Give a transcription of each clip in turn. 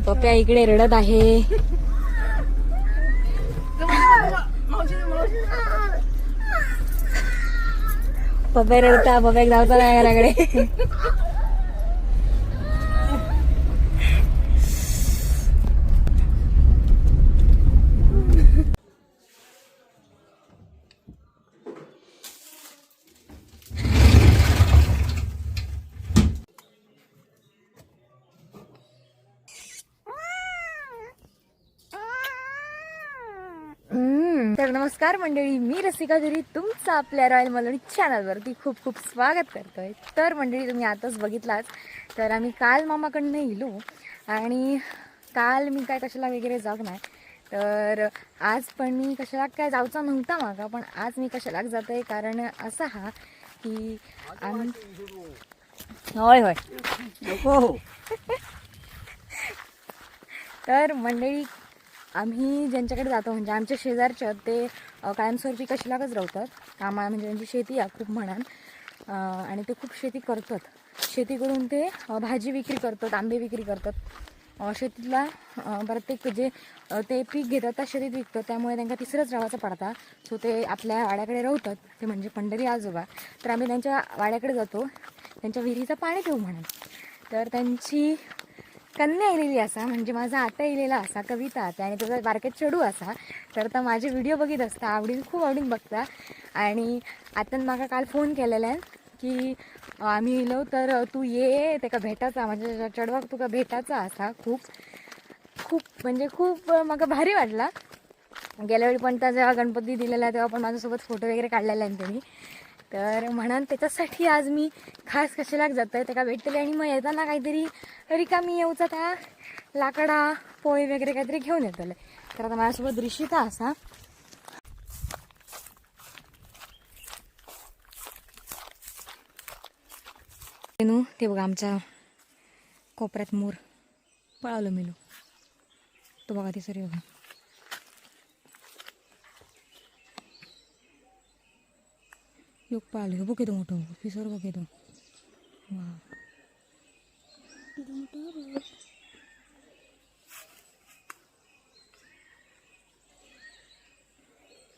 पप्या इकडे रडत आहे. पप्या रडता, पप्या धावता नाही घराकडे. तर नमस्कार मंडळी, मी रसिका झरी तुमचं आपल्या रॉयल मेलोडी चॅनलवरती खूप खूप स्वागत करतोय. तर मंडळी, तुम्ही आताच बघितलाच तर आम्ही काल मामाकडनं येलो आणि काल मी काय कशाला वगैरे जाऊ नाही, तर आज पण मी कशाला काय जाऊचा नव्हता मागा, पण आज मी कशाला जात आहे कारण असा हा की होय होय हो. तर मंडळी, आम्ही ज्यांच्याकडे जातो म्हणजे आमच्या शेजारच्या, ते कायमस्वरूपी कशालाच राहतात. कामा म्हणजे त्यांची शेती आहे खूप म्हणान, आणि ते खूप शेती करतात. शेती करून ते भाजी विक्री करतात, आंबे विक्री करतात. शेतीतला प्रत्येक जे ते पीक घेतात त्या शेतीत विकतात, त्यामुळे त्यांना तिसरंच राहायचं पडता. सो ते आपल्या वाड्याकडे राहतात, ते म्हणजे पंढरी आजोबा. तर आम्ही त्यांच्या वाड्याकडे जातो त्यांच्या विहिरीचं पाणी पिऊ म्हणून. तर त्यांची कन्या आलेली असा, म्हणजे माझा आता येलेला असा कविता आता, आणि तुझा बारकेत चढू असा. तर आता माझे व्हिडिओ बघित असता, खूप आवडीन बघता. आणि आता माका काल फोन केलेला आहे की आम्ही येलो तर तू ये ते का भेटायचा, म्हणजे चढवाक तुका भेटायचा असा. खूप खूप म्हणजे खूप मला भारी वाटला. गेल्या वेळी पण त्या जेव्हा गणपती दिलेला तेव्हा पण माझ्यासोबत फोटो वगैरे काढलेला आहे त्यांनी. तर म्हणून त्याच्यासाठी आज मी खास कशाला जात आहे त्याला भेटले, आणि मग येताना काहीतरी रिकामी येऊचा त्या लाकडा पोळी वगैरे काहीतरी घेऊन येतले. तर आता माझ्यासोबत ऋषिता असा. ते बघा आमच्या कोपऱ्यात मोर पळालो मेलो, तो बघा ते सरी बघा. योग पाहिलं बघ येतो मोठं पिसर बघ येतो. वा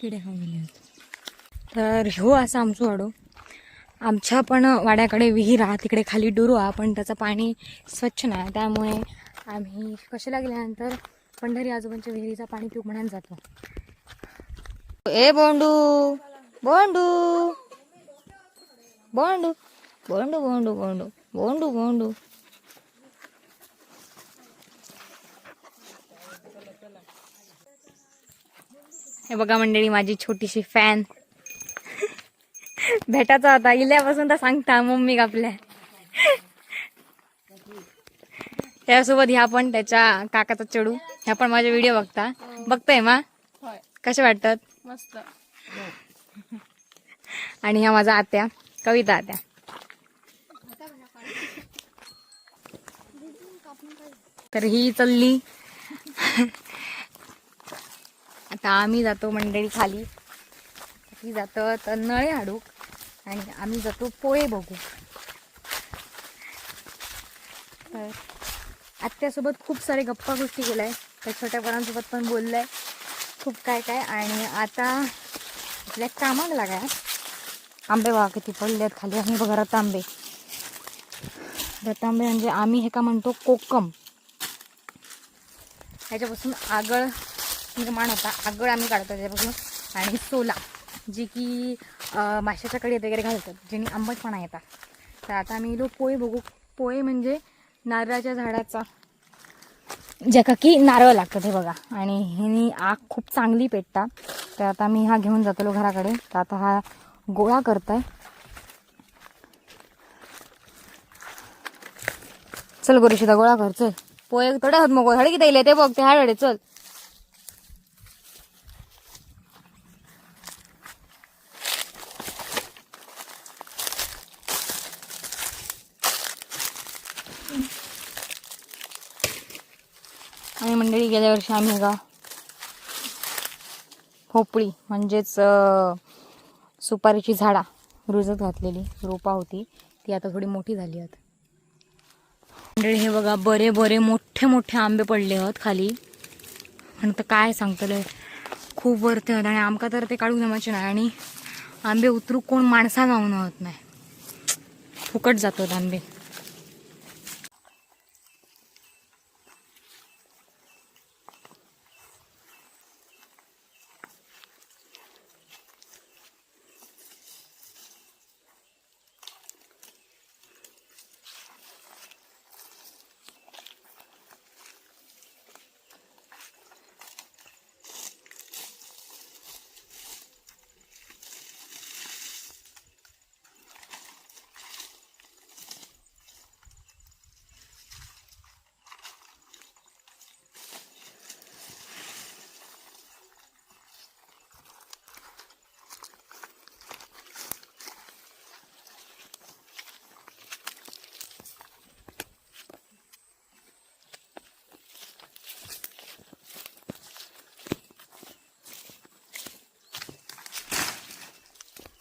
किडे खाऊन गेले. तर ह्यो असा आमचं वाडो. आमच्या पण वाड्याकडे विहीर हा, तिकडे खाली डुरू हा, पण त्याचं पाणी स्वच्छ नाही, त्यामुळे आम्ही कशाला गेल्यानंतर पंढरी आजोबांच्या विहिरीचा पाणी पिऊ म्हणून जातो. ए बोंडू बोंडू बोंडू बोंडू बोंडू बोंडू बोंडू बोंडू. हे बघा मंडळी, माझी छोटीशी फॅन भेटायचा होता इल्यापासून तर सांगता मम्मी आपल्या. त्यासोबत ह्या पण त्याच्या काकाचा चढू, ह्या पण माझे व्हिडिओ बघताय मा कसे वाटतात मस्त. आणि ह्या माझा आत्या कविता आत्या. तर ही चालली. आता आम्ही जातो मंडळी खाली. ही जातो तर नळे हाडूक, आणि आम्ही जातो पोळे बघू. तर आत्यासोबत खूप सारे गप्पा गोष्टी केल्याय, त्या छोट्या पोरांसोबत पण बोललंय खूप काय काय. आणि आता आपल्या कामाला लागाय. आंबे बघा किती पडलेत खाली, आणि बघा रतांबे. रतांबे म्हणजे आम्ही हे का म्हणतो कोकम. ह्याच्यापासून आगळ निर्माण होता, आगळ आम्ही काढतो त्याच्यापासून. आणि सोला, जी की माशाच्या कढीत वगैरे घालतात, ज्याने आंबटपणा येतात. तर आता आम्ही लोक पोळे बघू. पोळे म्हणजे नारळाच्या झाडाचा, ज्याका की नारळ लागतं हे बघा, आणि ह्यानी आग खूप चांगली पेटता. तर आता मी हा घेऊन जातो घराकडे. तर आता हा गोळा करताय. चल गोरीशिदा गोळा कर, चल. पोहे थोडे होत मग हडे किती येईल ते बघ, ते हाडे चल. आणि मंडळी, गेल्या वर्षी आम्ही का भोपळी म्हणजेच सुपारीची झाडा रुजत घातलेली रोपा होती, ती आता थोडी मोठी झाली आहेत. मंडळी हे बघा बरे बरे मोठे मोठे आंबे पडले आहेत खाली. पण तर काय सांगतलंय खूप वरती आहेत आणि आमका तर ते काढून जमायचे नाही. आणि आंबे उतरू कोण माणसा जाऊन होत नाही, फुकट जातात आंबे.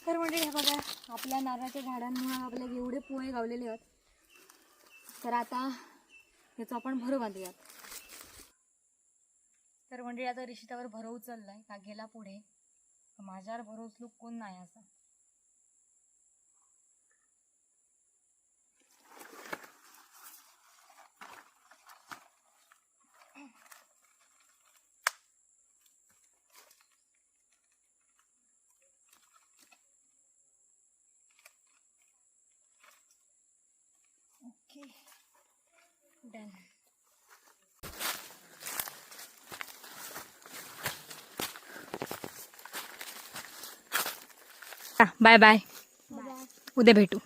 तर म्हणजे हे बघा आपल्या नारळाच्या झाडांमुळे आपल्याला एवढे पोहे गावलेले आहेत. तर आता याचं आपण भर बांधूयात. तर म्हणजे आता रिशितावर भर उचललाय का गेला पुढे, माझ्यावर भर उचलू कोण नाही असं. Okay done. बाय बाय, उद्या भेटू.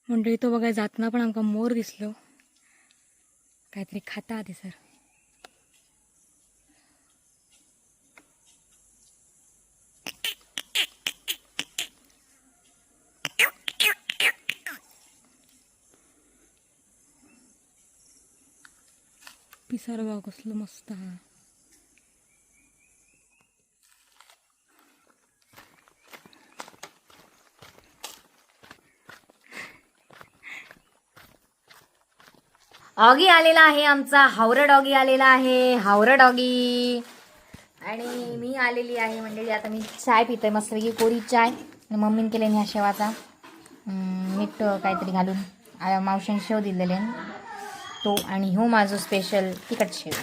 म्हणजे तो बघा जातना पण आमका मोर दिसलो, काहीतरी खाता आधी सर. पिसार बघा कसलं मस्त हा. ऑगी आलेला आहे, आमचा हावरा डॉगी आलेला आहे, हावरा डॉगी. आणि मी आलेली आहे मंडळी. आता मी चाय पितोय मस्तपैकी कोरी चाय. मम्मीने केले ह्या शेवाचा मीठ काहीतरी घालून मावशीने शेव दिलेले तो. आणि हो माझं स्पेशल तिखट शेव.